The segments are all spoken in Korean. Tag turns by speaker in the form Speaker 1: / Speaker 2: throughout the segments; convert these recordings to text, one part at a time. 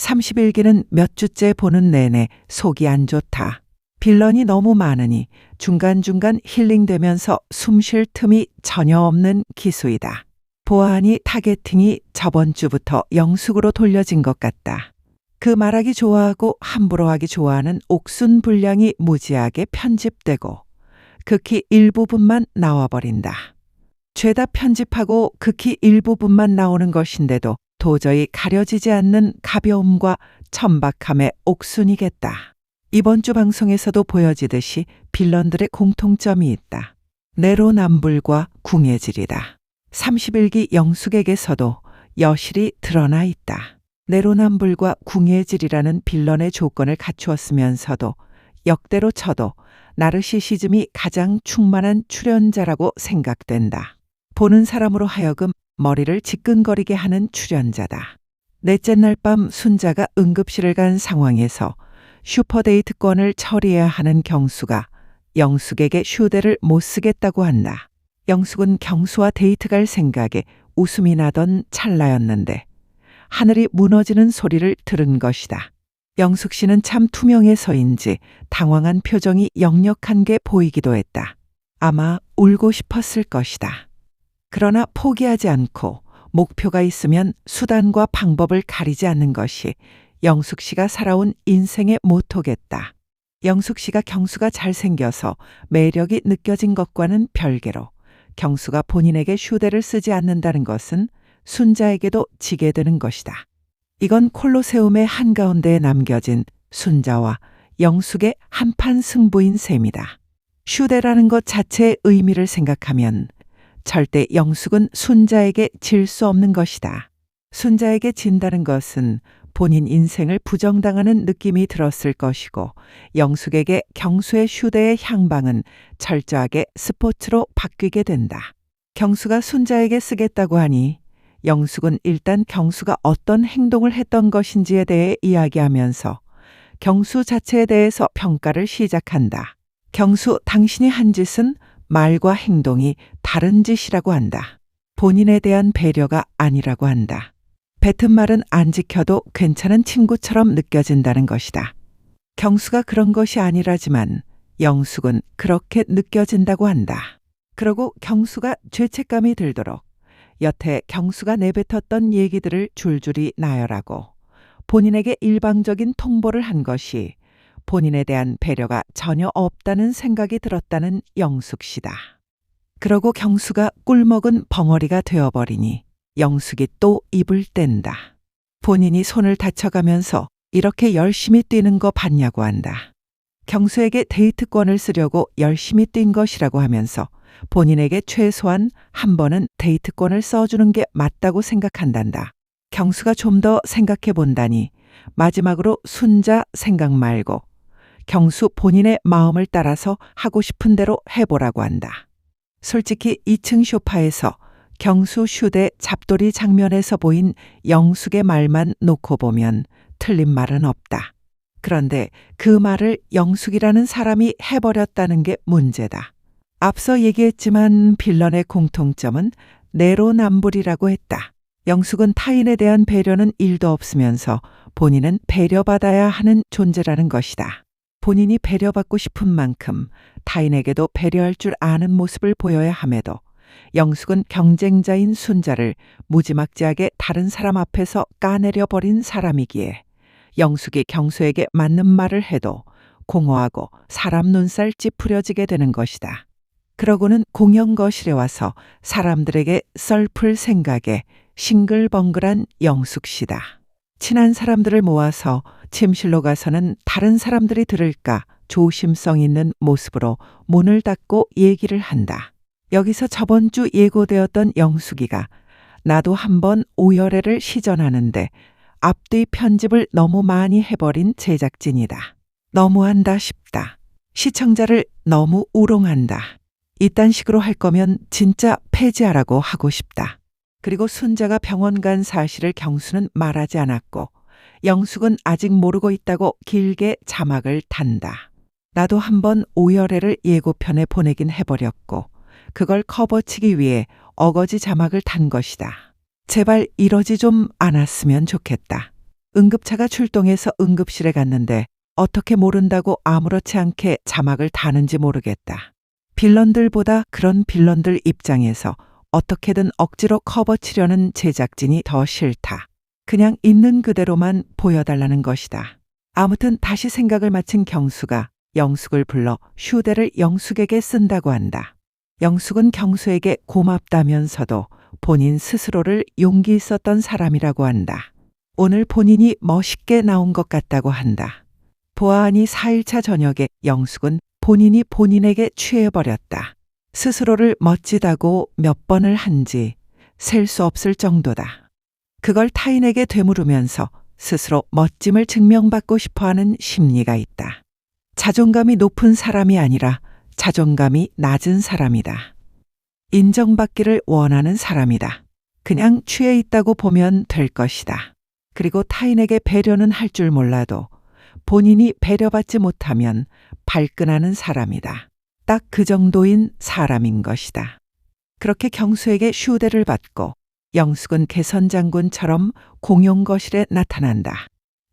Speaker 1: 30일기는 몇 주째 보는 내내 속이 안 좋다. 빌런이 너무 많으니 중간중간 힐링되면서 숨 쉴 틈이 전혀 없는 기수이다. 보아하니 타겟팅이 저번 주부터 영숙으로 돌려진 것 같다. 그 말하기 좋아하고 함부로 하기 좋아하는 옥순 분량이 무지하게 편집되고 극히 일부분만 나와버린다. 죄다 편집하고 극히 일부분만 나오는 것인데도 도저히 가려지지 않는 가벼움과 천박함의 옥순이겠다. 이번 주 방송에서도 보여지듯이 빌런들의 공통점이 있다. 내로남불과 궁예질이다. 30일기 영숙에게서도 여실히 드러나 있다. 내로남불과 궁예질이라는 빌런의 조건을 갖추었으면서도 역대로 쳐도 나르시시즘이 가장 충만한 출연자라고 생각된다. 보는 사람으로 하여금 머리를 지끈거리게 하는 출연자다. 넷째 날 밤 순자가 응급실을 간 상황에서 슈퍼데이트권을 처리해야 하는 경수가 영숙에게 휴대를 못 쓰겠다고 한다. 영숙은 경수와 데이트 갈 생각에 웃음이 나던 찰나였는데 하늘이 무너지는 소리를 들은 것이다. 영숙 씨는 참 투명해서인지 당황한 표정이 역력한 게 보이기도 했다. 아마 울고 싶었을 것이다. 그러나 포기하지 않고 목표가 있으면 수단과 방법을 가리지 않는 것이 영숙 씨가 살아온 인생의 모토겠다. 영숙 씨가 경수가 잘생겨서 매력이 느껴진 것과는 별개로 경수가 본인에게 휴대를 쓰지 않는다는 것은 순자에게도 지게 되는 것이다. 이건 콜로세움의 한가운데에 남겨진 순자와 영숙의 한판 승부인 셈이다. 휴대라는 것 자체의 의미를 생각하면 절대 영숙은 순자에게 질 수 없는 것이다. 순자에게 진다는 것은 본인 인생을 부정당하는 느낌이 들었을 것이고 영숙에게 경수의 휴대의 향방은 철저하게 스포츠로 바뀌게 된다. 경수가 순자에게 쓰겠다고 하니 영숙은 일단 경수가 어떤 행동을 했던 것인지에 대해 이야기하면서 경수 자체에 대해서 평가를 시작한다. 경수, 당신이 한 짓은 말과 행동이 다른 짓이라고 한다. 본인에 대한 배려가 아니라고 한다. 뱉은 말은 안 지켜도 괜찮은 친구처럼 느껴진다는 것이다. 경수가 그런 것이 아니라지만 영숙은 그렇게 느껴진다고 한다. 그러고 경수가 죄책감이 들도록 여태 경수가 내뱉었던 얘기들을 줄줄이 나열하고 본인에게 일방적인 통보를 한 것이 본인에 대한 배려가 전혀 없다는 생각이 들었다는 영숙 씨다. 그러고 경수가 꿀먹은 벙어리가 되어버리니 영숙이 또 입을 뗀다. 본인이 손을 다쳐가면서 이렇게 열심히 뛰는 거 봤냐고 한다. 경수에게 데이트권을 쓰려고 열심히 뛴 것이라고 하면서 본인에게 최소한 한 번은 데이트권을 써주는 게 맞다고 생각한단다. 경수가 좀 더 생각해 본다니 마지막으로 순자 생각 말고 경수 본인의 마음을 따라서 하고 싶은 대로 해보라고 한다. 솔직히 2층 소파에서 경수 휴대 잡돌이 장면에서 보인 영숙의 말만 놓고 보면 틀린 말은 없다. 그런데 그 말을 영숙이라는 사람이 해버렸다는 게 문제다. 앞서 얘기했지만 빌런의 공통점은 내로남불이라고 했다. 영숙은 타인에 대한 배려는 1도 없으면서 본인은 배려받아야 하는 존재라는 것이다. 본인이 배려받고 싶은 만큼 타인에게도 배려할 줄 아는 모습을 보여야 함에도 영숙은 경쟁자인 순자를 무지막지하게 다른 사람 앞에서 까내려 버린 사람이기에 영숙이 경수에게 맞는 말을 해도 공허하고 사람 눈살 찌푸려지게 되는 것이다. 그러고는 공연 거실에 와서 사람들에게 썰풀 생각에 싱글벙글한 영숙 씨다. 친한 사람들을 모아서 침실로 가서는 다른 사람들이 들을까 조심성 있는 모습으로 문을 닫고 얘기를 한다. 여기서 저번 주 예고되었던 영숙이가 나도 한번 오열애를 시전하는데 앞뒤 편집을 너무 많이 해버린 제작진이다. 너무한다 싶다. 시청자를 너무 우롱한다. 이딴 식으로 할 거면 진짜 폐지하라고 하고 싶다. 그리고 순자가 병원 간 사실을 경수는 말하지 않았고 영숙은 아직 모르고 있다고 길게 자막을 단다. 나도 한번 오열애를 예고편에 보내긴 해버렸고 그걸 커버치기 위해 어거지 자막을 단 것이다. 제발 이러지 좀 않았으면 좋겠다. 응급차가 출동해서 응급실에 갔는데 어떻게 모른다고 아무렇지 않게 자막을 다는지 모르겠다. 빌런들보다 그런 빌런들 입장에서 어떻게든 억지로 커버치려는 제작진이 더 싫다. 그냥 있는 그대로만 보여달라는 것이다. 아무튼 다시 생각을 마친 경수가 영숙을 불러 휴대를 영숙에게 쓴다고 한다. 영숙은 경수에게 고맙다면서도 본인 스스로를 용기 있었던 사람이라고 한다. 오늘 본인이 멋있게 나온 것 같다고 한다. 보아하니 4일차 저녁에 영숙은 본인이 본인에게 취해버렸다. 스스로를 멋지다고 몇 번을 한지 셀 수 없을 정도다. 그걸 타인에게 되물으면서 스스로 멋짐을 증명받고 싶어하는 심리가 있다. 자존감이 높은 사람이 아니라 자존감이 낮은 사람이다. 인정받기를 원하는 사람이다. 그냥 취해 있다고 보면 될 것이다. 그리고 타인에게 배려는 할 줄 몰라도 본인이 배려받지 못하면 발끈하는 사람이다. 딱 그 정도인 사람인 것이다. 그렇게 경수에게 휴대를 받고 영숙은 개선장군처럼 공용거실에 나타난다.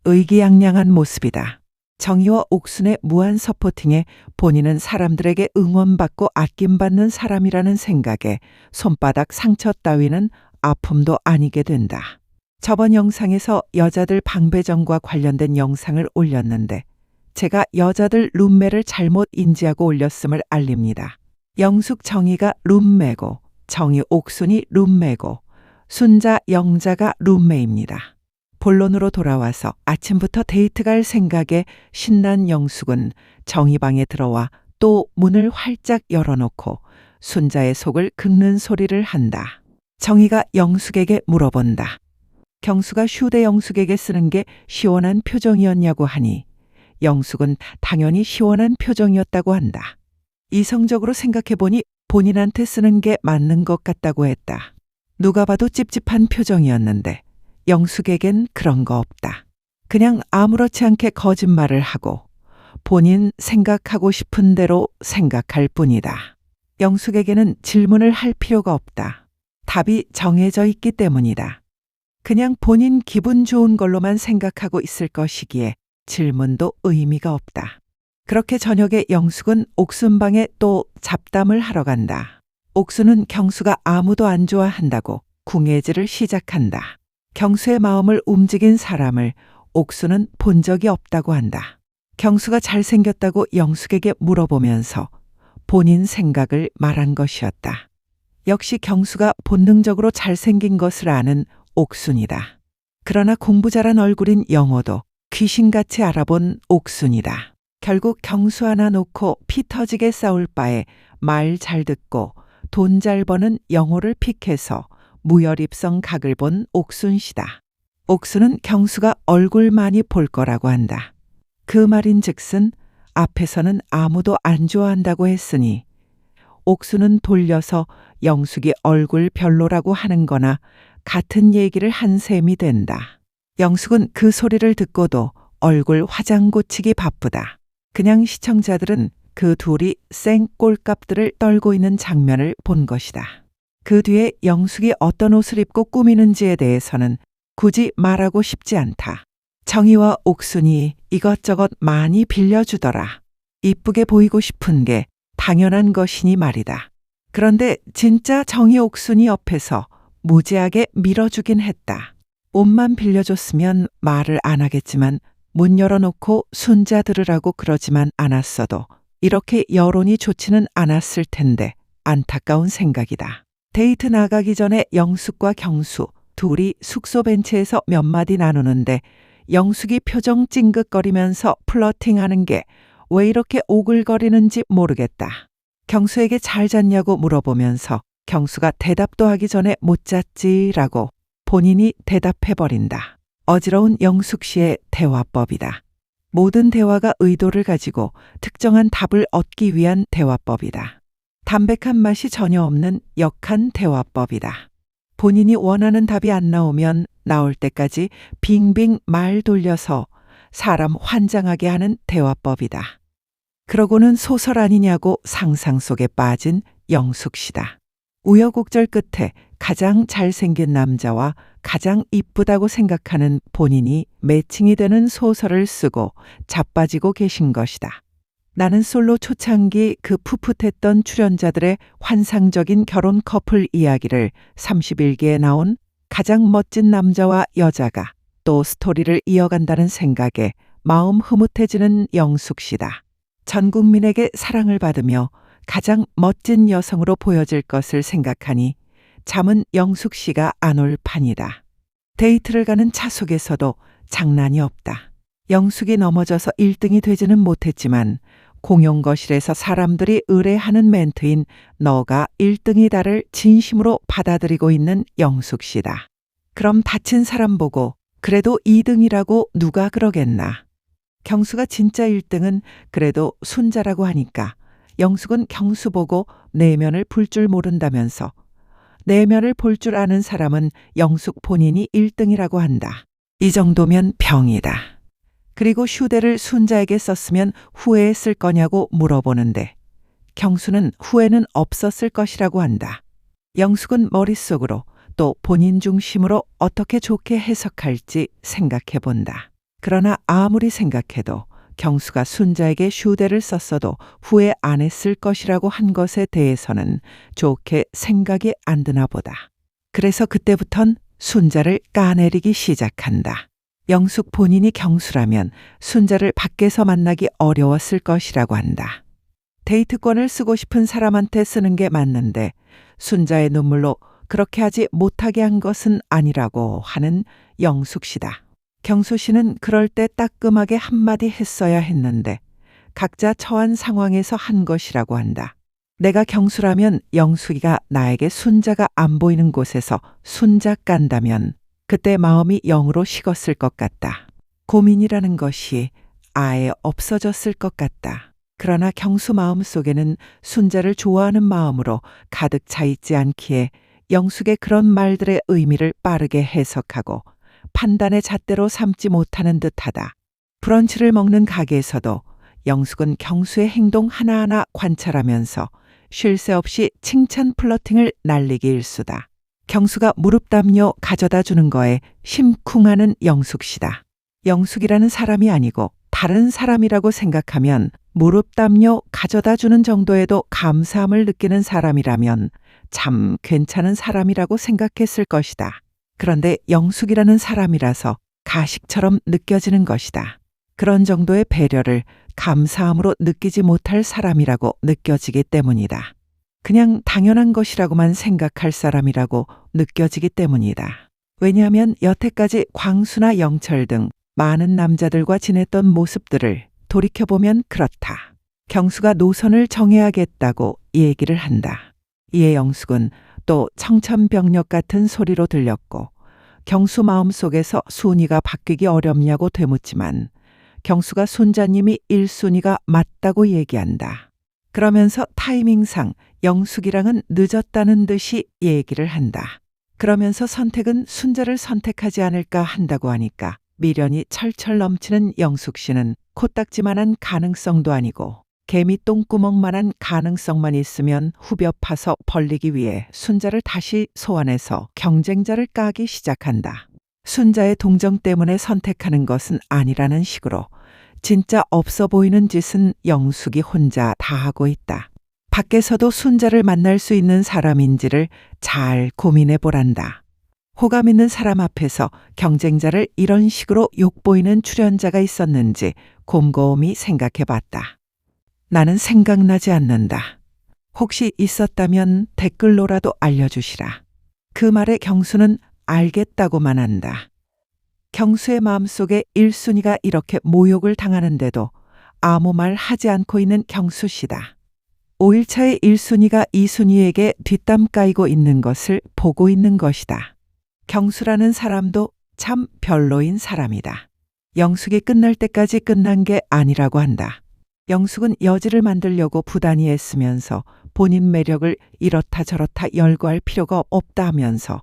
Speaker 1: 의기양양한 모습이다. 정희와 옥순의 무한 서포팅에 본인은 사람들에게 응원받고 아낌받는 사람이라는 생각에 손바닥 상처 따위는 아픔도 아니게 된다. 저번 영상에서 여자들 방배정과 관련된 영상을 올렸는데 제가 여자들 룸메를 잘못 인지하고 올렸음을 알립니다. 영숙 정희가 룸메고 정희 옥순이 룸메고 순자 영자가 룸메입니다. 본론으로 돌아와서 아침부터 데이트 갈 생각에 신난 영숙은 정희 방에 들어와 또 문을 활짝 열어놓고 순자의 속을 긁는 소리를 한다. 정희가 영숙에게 물어본다. 경수가 휴대 영숙에게 쓰는 게 시원한 표정이었냐고 하니 영숙은 당연히 시원한 표정이었다고 한다. 이성적으로 생각해보니 본인한테 쓰는 게 맞는 것 같다고 했다. 누가 봐도 찝찝한 표정이었는데 영숙에겐 그런 거 없다. 그냥 아무렇지 않게 거짓말을 하고 본인 생각하고 싶은 대로 생각할 뿐이다. 영숙에게는 질문을 할 필요가 없다. 답이 정해져 있기 때문이다. 그냥 본인 기분 좋은 걸로만 생각하고 있을 것이기에 질문도 의미가 없다. 그렇게 저녁에 영숙은 옥순방에 또 잡담을 하러 간다. 옥순은 경수가 아무도 안 좋아한다고 궁예질을 시작한다. 경수의 마음을 움직인 사람을 옥순은 본 적이 없다고 한다. 경수가 잘생겼다고 영숙에게 물어보면서 본인 생각을 말한 것이었다. 역시 경수가 본능적으로 잘생긴 것을 아는 옥순이다. 그러나 공부 잘한 얼굴인 영호도 귀신같이 알아본 옥순이다. 결국 경수 하나 놓고 피 터지게 싸울 바에 말 잘 듣고 돈 잘 버는 영호를 픽해서 무혈입성 각을 본 옥순씨다. 옥순은 경수가 얼굴 많이 볼 거라고 한다. 그 말인 즉슨 앞에서는 아무도 안 좋아한다고 했으니 옥순은 돌려서 영숙이 얼굴 별로라고 하는 거나 같은 얘기를 한 셈이 된다. 영숙은 그 소리를 듣고도 얼굴 화장 고치기 바쁘다. 그냥 시청자들은 그 둘이 생 꼴값들을 떨고 있는 장면을 본 것이다. 그 뒤에 영숙이 어떤 옷을 입고 꾸미는지에 대해서는 굳이 말하고 싶지 않다. 정희와 옥순이 이것저것 많이 빌려주더라. 이쁘게 보이고 싶은 게 당연한 것이니 말이다. 그런데 진짜 정희 옥순이 옆에서 무지하게 밀어주긴 했다. 옷만 빌려줬으면 말을 안 하겠지만 문 열어놓고 순자 들으라고 그러지만 않았어도 이렇게 여론이 좋지는 않았을 텐데 안타까운 생각이다. 데이트 나가기 전에 영숙과 경수 둘이 숙소 벤치에서 몇 마디 나누는데 영숙이 표정 찡긋거리면서 플러팅하는 게 왜 이렇게 오글거리는지 모르겠다. 경수에게 잘 잤냐고 물어보면서 경수가 대답도 하기 전에 못 잤지라고 본인이 대답해버린다. 어지러운 영숙 씨의 대화법이다. 모든 대화가 의도를 가지고 특정한 답을 얻기 위한 대화법이다. 담백한 맛이 전혀 없는 역한 대화법이다. 본인이 원하는 답이 안 나오면 나올 때까지 빙빙 말 돌려서 사람 환장하게 하는 대화법이다. 그러고는 소설 아니냐고 상상 속에 빠진 영숙 씨다. 우여곡절 끝에 가장 잘생긴 남자와 가장 이쁘다고 생각하는 본인이 매칭이 되는 소설을 쓰고 자빠지고 계신 것이다. 나는 솔로 초창기 그 풋풋했던 출연자들의 환상적인 결혼 커플 이야기를 31기에 나온 가장 멋진 남자와 여자가 또 스토리를 이어간다는 생각에 마음 흐뭇해지는 영숙 씨다. 전 국민에게 사랑을 받으며 가장 멋진 여성으로 보여질 것을 생각하니 잠은 영숙 씨가 안 올 판이다. 데이트를 가는 차 속에서도 장난이 없다. 영숙이 넘어져서 1등이 되지는 못했지만 공용거실에서 사람들이 의뢰하는 멘트인 너가 1등이다를 진심으로 받아들이고 있는 영숙 씨다. 그럼 다친 사람 보고 그래도 2등이라고 누가 그러겠나. 경수가 진짜 1등은 그래도 순자라고 하니까 영숙은 경수 보고 내면을 볼 줄 모른다면서 내면을 볼 줄 아는 사람은 영숙 본인이 1등이라고 한다. 이 정도면 병이다. 그리고 휴대를 순자에게 썼으면 후회했을 거냐고 물어보는데 경수는 후회는 없었을 것이라고 한다. 영숙은 머릿속으로 또 본인 중심으로 어떻게 좋게 해석할지 생각해 본다. 그러나 아무리 생각해도 경수가 순자에게 휴대를 썼어도 후회 안 했을 것이라고 한 것에 대해서는 좋게 생각이 안 드나 보다. 그래서 그때부턴 순자를 까내리기 시작한다. 영숙 본인이 경수라면 순자를 밖에서 만나기 어려웠을 것이라고 한다. 데이트권을 쓰고 싶은 사람한테 쓰는 게 맞는데 순자의 눈물로 그렇게 하지 못하게 한 것은 아니라고 하는 영숙 씨다. 경수 씨는 그럴 때 따끔하게 한마디 했어야 했는데 각자 처한 상황에서 한 것이라고 한다. 내가 경수라면 영숙이가 나에게 순자가 안 보이는 곳에서 순자 깐다면 그때 마음이 영으로 식었을 것 같다. 고민이라는 것이 아예 없어졌을 것 같다. 그러나 경수 마음 속에는 순자를 좋아하는 마음으로 가득 차 있지 않기에 영숙의 그런 말들의 의미를 빠르게 해석하고 판단의 잣대로 삼지 못하는 듯하다. 브런치를 먹는 가게에서도 영숙은 경수의 행동 하나하나 관찰하면서 쉴 새 없이 칭찬 플러팅을 날리기 일수다. 경수가 무릎 담요 가져다 주는 거에 심쿵하는 영숙 씨다. 영숙이라는 사람이 아니고 다른 사람이라고 생각하면 무릎 담요 가져다 주는 정도에도 감사함을 느끼는 사람이라면 참 괜찮은 사람이라고 생각했을 것이다. 그런데 영숙이라는 사람이라서 가식처럼 느껴지는 것이다. 그런 정도의 배려를 감사함으로 느끼지 못할 사람이라고 느껴지기 때문이다. 그냥 당연한 것이라고만 생각할 사람이라고 느껴지기 때문이다. 왜냐하면 여태까지 광수나 영철 등 많은 남자들과 지냈던 모습들을 돌이켜보면 그렇다. 경수가 노선을 정해야겠다고 얘기를 한다. 이에 영숙은 또 청천벽력 같은 소리로 들렸고 경수 마음속에서 순위가 바뀌기 어렵냐고 되묻지만 경수가 순자님이 1순위가 맞다고 얘기한다. 그러면서 타이밍상 영숙이랑은 늦었다는 듯이 얘기를 한다. 그러면서 선택은 순자를 선택하지 않을까 한다고 하니까 미련이 철철 넘치는 영숙 씨는 코딱지만한 가능성도 아니고 개미 똥구멍만한 가능성만 있으면 후벼 파서 벌리기 위해 순자를 다시 소환해서 경쟁자를 까기 시작한다. 순자의 동정 때문에 선택하는 것은 아니라는 식으로 진짜 없어 보이는 짓은 영숙이 혼자 다 하고 있다. 밖에서도 순자를 만날 수 있는 사람인지를 잘 고민해 보란다. 호감 있는 사람 앞에서 경쟁자를 이런 식으로 욕보이는 출연자가 있었는지 곰곰이 생각해 봤다. 나는 생각나지 않는다. 혹시 있었다면 댓글로라도 알려주시라. 그 말에 경수는 알겠다고만 한다. 경수의 마음속에 1순위가 이렇게 모욕을 당하는데도 아무 말 하지 않고 있는 경수 씨다. 5일차의 1순위가 2순위에게 뒷담 까이고 있는 것을 보고 있는 것이다. 경수라는 사람도 참 별로인 사람이다. 영숙이 끝날 때까지 끝난 게 아니라고 한다. 영숙은 여지를 만들려고 부단히 애쓰면서 본인 매력을 이렇다 저렇다 열거할 필요가 없다 하면서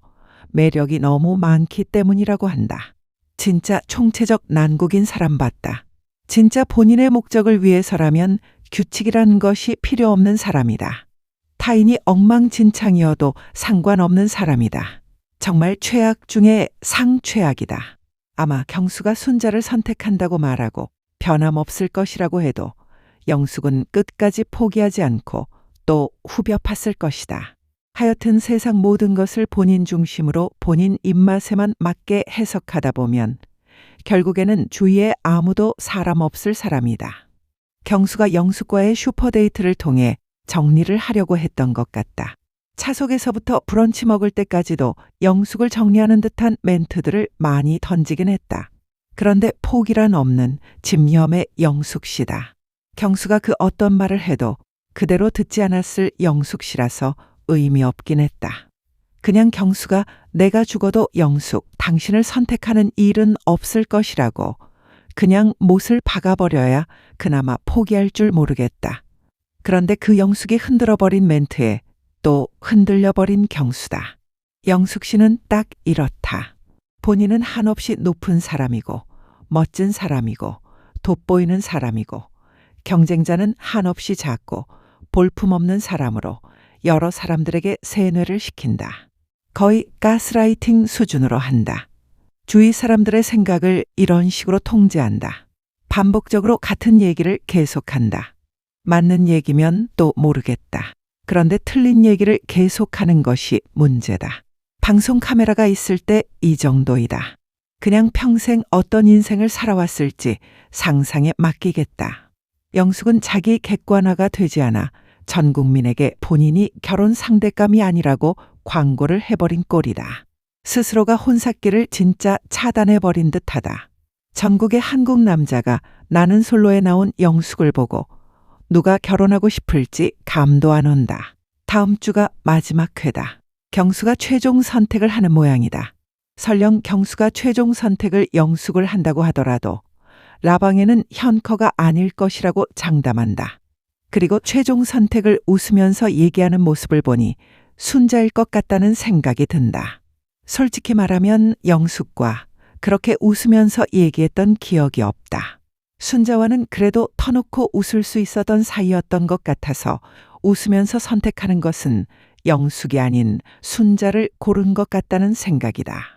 Speaker 1: 매력이 너무 많기 때문이라고 한다. 진짜 총체적 난국인 사람 같다. 진짜 본인의 목적을 위해서라면 규칙이라는 것이 필요 없는 사람이다. 타인이 엉망진창이어도 상관없는 사람이다. 정말 최악 중에 상최악이다. 아마 경수가 순자를 선택한다고 말하고 변함없을 것이라고 해도 영숙은 끝까지 포기하지 않고 또 후벼 팠을 것이다. 하여튼 세상 모든 것을 본인 중심으로 본인 입맛에만 맞게 해석하다 보면 결국에는 주위에 아무도 사람 없을 사람이다. 경수가 영숙과의 슈퍼데이트를 통해 정리를 하려고 했던 것 같다. 차속에서부터 브런치 먹을 때까지도 영숙을 정리하는 듯한 멘트들을 많이 던지긴 했다. 그런데 포기란 없는 집념의 영숙 씨다. 경수가 그 어떤 말을 해도 그대로 듣지 않았을 영숙 씨라서 의미 없긴 했다. 그냥 경수가 내가 죽어도 영숙, 당신을 선택하는 일은 없을 것이라고 그냥 못을 박아버려야 그나마 포기할 줄 모르겠다. 그런데 그 영숙이 흔들어버린 멘트에 또 흔들려버린 경수다. 영숙 씨는 딱 이렇다. 본인은 한없이 높은 사람이고 멋진 사람이고 돋보이는 사람이고 경쟁자는 한없이 작고 볼품없는 사람으로 여러 사람들에게 세뇌를 시킨다. 거의 가스라이팅 수준으로 한다. 주위 사람들의 생각을 이런 식으로 통제한다. 반복적으로 같은 얘기를 계속한다. 맞는 얘기면 또 모르겠다. 그런데 틀린 얘기를 계속하는 것이 문제다. 방송 카메라가 있을 때 이 정도이다. 그냥 평생 어떤 인생을 살아왔을지 상상에 맡기겠다. 영숙은 자기 객관화가 되지 않아 전 국민에게 본인이 결혼 상대감이 아니라고 광고를 해버린 꼴이다. 스스로가 혼삿길을 진짜 차단해버린 듯하다. 전국의 한국 남자가 나는 솔로에 나온 영숙을 보고 누가 결혼하고 싶을지 감도 안 온다. 다음 주가 마지막 회다. 경수가 최종 선택을 하는 모양이다. 설령 경수가 최종 선택을 영숙을 한다고 하더라도 라방에는 현커가 아닐 것이라고 장담한다. 그리고 최종 선택을 웃으면서 얘기하는 모습을 보니 순자일 것 같다는 생각이 든다. 솔직히 말하면 영숙과 그렇게 웃으면서 얘기했던 기억이 없다. 순자와는 그래도 터놓고 웃을 수 있었던 사이였던 것 같아서 웃으면서 선택하는 것은 영숙이 아닌 순자를 고른 것 같다는 생각이다.